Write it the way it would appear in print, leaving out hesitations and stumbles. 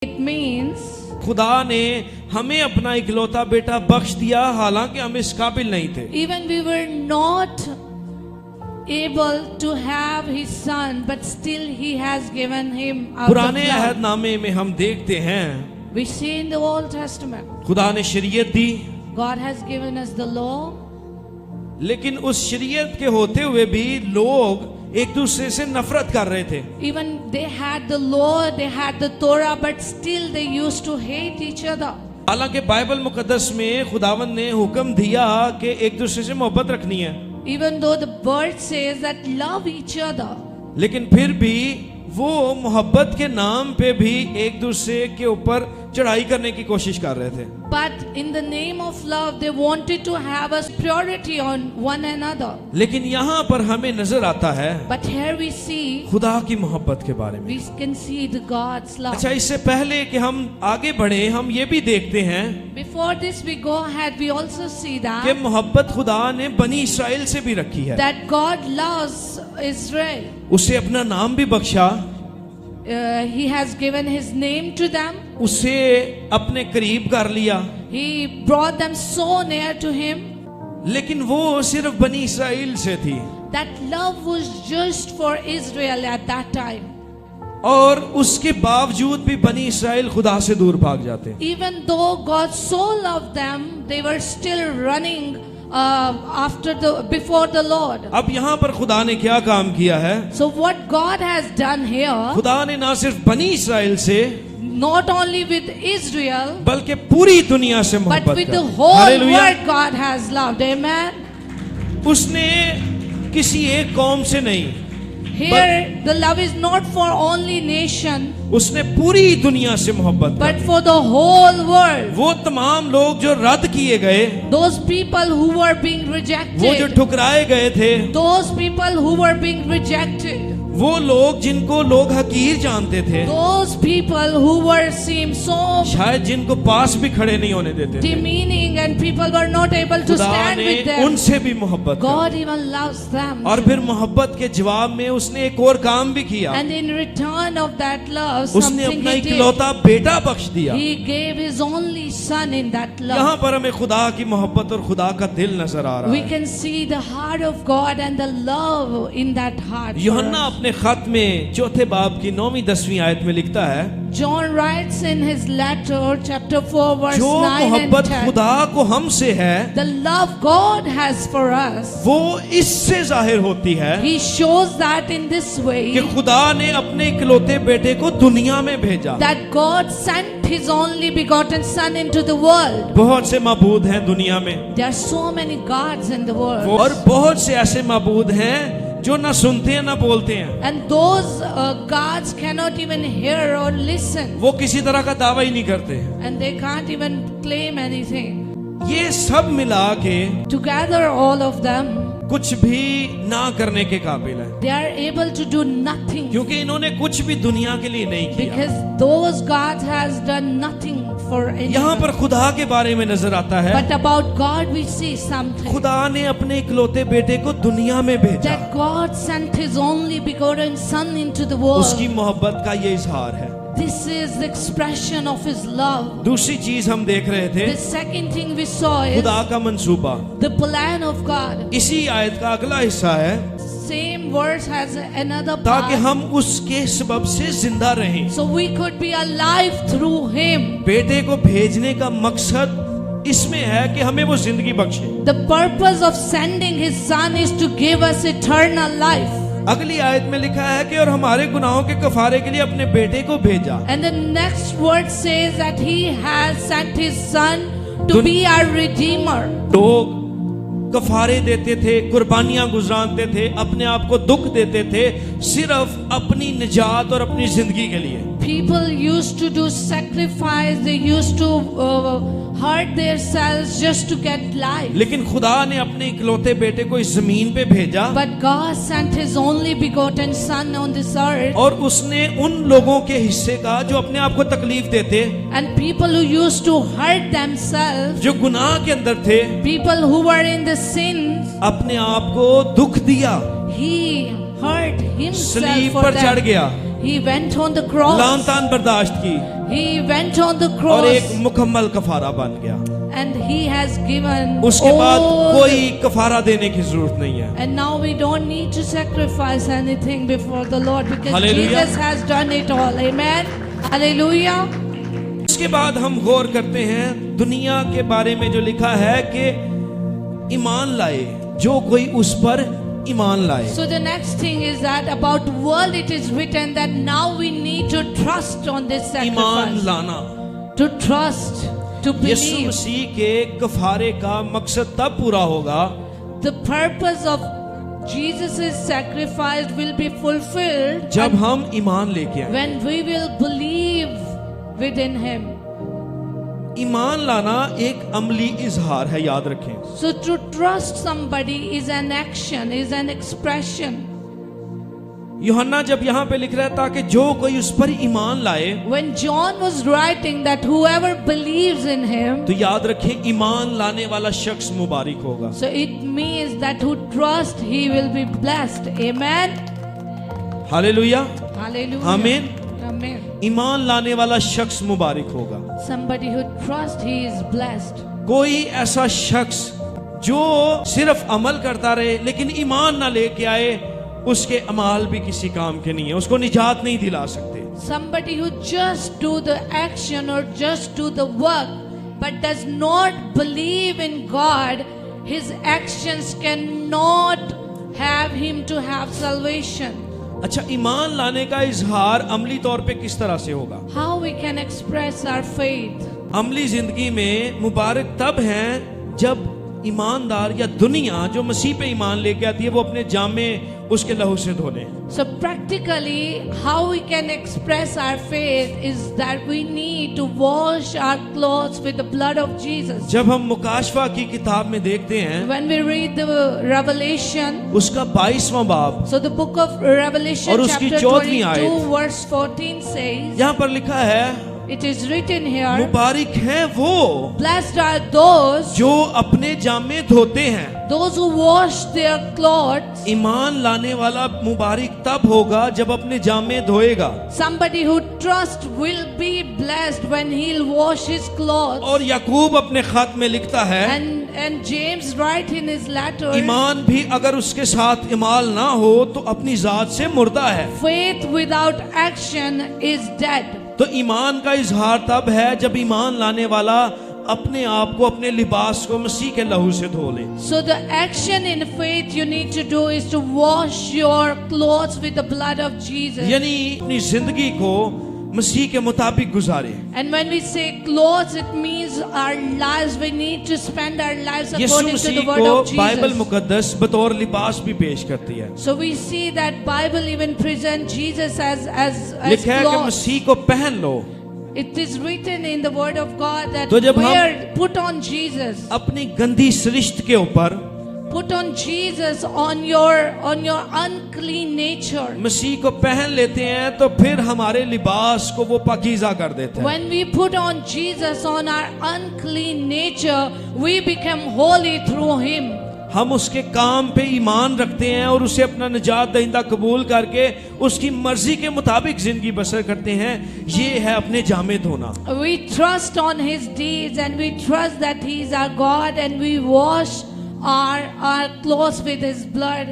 It means खुदा ने हमें अपना इकलौता बेटा बख्श दिया, हालांकि हम इस काबिल नहीं थे। even we were not able to have his son, but still he has given him out of पुराने love. अहदनामे में हम देखते हैं We see in the Old Testament, खुदा ने शरीयत दी, God has given us the law, लेकिन उस शरीयत के होते हुए भी लोग एक दूसरे से नफरत कर रहे थे। even they had the law, they had the Torah, but still they used to hate each other. हालांकि बाइबल मुकद्दस में खुदावन ने हुक्म दिया कि एक दूसरे से मोहब्बत रखनी है, Even though the word says that love each other, लेकिन फिर भी वो मोहब्बत के नाम पे भी एक दूसरे के ऊपर चढ़ाई करने की कोशिश कर रहे थे। but in the name of love they wanted to have a superiority on one another. लेकिन यहाँ पर हमें नजर आता है But here we see, खुदा की मोहब्बत के बारे में। we can see the God's love. अच्छा, इससे पहले कि हम आगे बढ़े, हम ये भी देखते हैं Before this we go ahead, we also see कि that मोहब्बत खुदा ने बनी इसराइल से भी रखी है। that God loves Israel. उसे अपना नाम भी बख्शा, He has given his name to them. उसे अपने करीब कर लिया, He brought them so near to him. लेकिन वो सिर्फ बनी इसराइल से थी। That love was just for Israel at that time. और उसके बावजूद भी बनी इसराइल खुदा से दूर भाग जाते। Even though God so loved them, they were still running before the Lord. अब यहाँ पर खुदा ने क्या काम किया है? So what God has done here, खुदा ने ना सिर्फ बनी इसराइल से not only with Israel, बल्कि पूरी दुनिया से but मोहब्बत with the कर। whole hallelujah. world God has loved. Amen. उसने किसी एक कौम से नहीं, Here the love is not for only nation, उसने पूरी दुनिया से मोहब्बत but कर। for the whole world. वो तमाम लोग जो रद्द किए गए, Those people who were being वो जो rejected, ठुकराए गए थे, those people who were being rejected, वो लोग जिनको लोग हकीर जानते थे, those people who were seemed so शायद जिनको पास भी खड़े नहीं होने देते थे, demeaning and people were not able to खुदा stand ने with them. उनसे भी मोहब्बत कर। God even loves them. और फिर मोहब्बत के जवाब में उसने एक और काम भी किया, And in return of that love, उसने something अपना he did. इकलौता बेटा बख्श दिया। He gave his only son in that यहाँ love. पर हमें खुदा की मोहब्बत और खुदा का दिल नजर आ रहा We है। can see the heart of God and the love in that heart. for यूहन्ना us. अपने खत में चौथे बाब की 9-10वीं आयत में लिखता है, John writes in his letter, chapter 4, verse जो 9 and मोहब्बत 10. खुदा को हमसे है, The love God has for us, वो इससे जाहिर होती है He shows that in this कि way, खुदा ने अपने इकलौते बेटे को दुनिया में भेजा। that God sent His only begotten Son into the world. बहुत से माबूद हैं दुनिया में, There are so many gods in the world. और बहुत से ऐसे माबूद हैं जो ना सुनते हैं ना बोलते हैं। And those gods cannot even hear or listen. वो किसी तरह का दावा ही नहीं करते हैं। And they can't even claim anything. ये सब मिला के Together, all of them, कुछ भी ना करने के काबिल है, they are able to do nothing. क्योंकि इन्होंने कुछ भी दुनिया के लिए नहीं किया। Because those gods has done nothing for यहाँ anyone. पर खुदा के बारे में नजर आता है, But about God we see something. खुदा ने अपने इकलौते बेटे को दुनिया में भेजा। That God sent His only begotten Son into the world. उसकी मोहब्बत का ये इजहार है। This is the expression of His love. दूसरी चीज हम देख रहे थे, The second thing we saw is खुदा का मंसूबा। the plan of God. इसी आयत का अगला हिस्सा है, Same verse has another ताकि part. हम उसके सबब से जिंदा रहें। So we could be alive through Him. बेटे को भेजने का मकसद इसमें है कि हमें वो जिंदगी बख्शे। The purpose of sending His Son is to give us eternal life. अगली आयत में लिखा है कि और हमारे गुनाहों के कफारे के लिए अपने बेटे को भेजा। And the next word says that He has sent His Son to be our Redeemer. लोग कफारे देते थे, कुर्बानियां गुजरानते थे, अपने आप को दुख देते थे, सिर्फ अपनी निजात और अपनी जिंदगी के लिए। People used to do sacrifice, they used to hurt themselves just to get life. लेकिन खुदा ने अपने इकलौते बेटे को इस जमीन पे भेजा, But God sent His only begotten Son on this earth. और उसने उन लोगों के हिस्से का जो अपने आप को तकलीफ देते, And people who used to hurt themselves, जो गुनाह के अंदर थे, people who were in the sins, अपने आप को दुख दिया, He hurt Himself सलीब for पर चढ़ them. गया, He went on the cross. लान तान बर्दाश्त की He went on the और एक cross मुकम्मल कफारा बन गया। and he has given उसके बाद all. कोई कफारा देने की जरूरत नहीं है। And now we don't need to sacrifice anything before the Lord because Hallelujah. Jesus has done it all. Amen. Hallelujah. उसके बाद हम गौर करते हैं दुनिया के बारे में जो लिखा है कि ईमान लाए जो कोई उस पर ईमान लाए। So the next thing is that about world it is written that now we need to trust on this Iman sacrifice. लाना To trust, to Yeshu believe. मसीह के कफारे का मकसद तब पूरा होगा The purpose of Jesus' sacrifice will be fulfilled जब हम ईमान लेके आए। when we will believe within him. ईमान लाना एक अमली इजहार है, याद रखें। So to trust somebody is an action, is an expression. यूहन्ना जब यहाँ पे लिख रहा है ताकि जो कोई उस पर ईमान लाए, When John was writing that whoever believes in him, तो याद रखें ईमान लाने वाला शख्स मुबारक होगा। so it means that who trusts he will be blessed. Amen. Hallelujah, Hallelujah. आमीन। Amen. ईमान लाने वाला शख्स मुबारक होगा। Somebody who trusts he is blessed. कोई ऐसा शख्स जो सिर्फ अमल करता रहे लेकिन ईमान ना लेके आए, उसके अमाल भी किसी काम के नहीं है, उसको निजात नहीं दिला सकते। Somebody who just do the action or just do the work but does not believe in God, his actions cannot have him to have salvation. अच्छा, ईमान लाने का इजहार अमली तौर पे किस तरह से होगा? How we can express our faith? अमली जिंदगी में मुबारक तब हैं जब ईमानदार या दुनिया जो मसीह पे ईमान लेके आती है वो अपने जामे उसके लहू से धो लें। So practically how we can express our faith is that we need to wash our clothes with the blood of Jesus. जब हम मुकाशफा की किताब में देखते हैं When we read the Revelation, उसका 22वां बाब, so the book of Revelation और उसकी chapter 14वीं 22 आयत। verse 14 says, यहाँ पर लिखा है it is written here, मुबारक हैं वो blessed are those जो अपने जामे धोते हैं। those who wash their clothes. ईमान लाने वाला मुबारक तब होगा जब अपने जामे धोएगा। Somebody who trusts will be blessed when he'll wash his clothes. और याकूब अपने खत में लिखता है And James write in his letter, ईमान भी अगर उसके साथ इमाल ना हो तो अपनी जात से मुर्दा है। faith without action is dead. तो ईमान का इजहार तब है जब ईमान लाने वाला अपने आप को, अपने लिबास को मसीह के लहू से धो ले। So the action in faith you need to do is to wash your clothes with the blood of Jesus. यानी अपनी जिंदगी को मसीह के मुताबिक गुजारे। And when we say clothes, it means our lives. We need to spend our lives यीशु according to the मसीह word को of बाइबल Jesus. मुकद्दस बतौर लिबास भी पेश करती है। So we see that Bible even present Jesus as लिखा है कि clothes. मसीह को पहन लो। It is written in the word of God that तो जब हम wear, put on Jesus. अपनी गंदी सरिश्त के ऊपर Put on Jesus on your unclean nature. मसीह को पहन लेते हैं तो फिर हमारे लिबास को वो पाकीज़ा कर देते हैं। When we put on Jesus on our unclean nature, we become holy through Him. हम उसके काम पे ईमान रखते हैं और उसे अपना निजात दहिंदा कबूल करके उसकी मर्जी के मुताबिक जिंदगी बसर करते हैं। ये है अपने जामे धोना। We trust on His deeds and we trust that He is our God and we wash our clothes with His blood.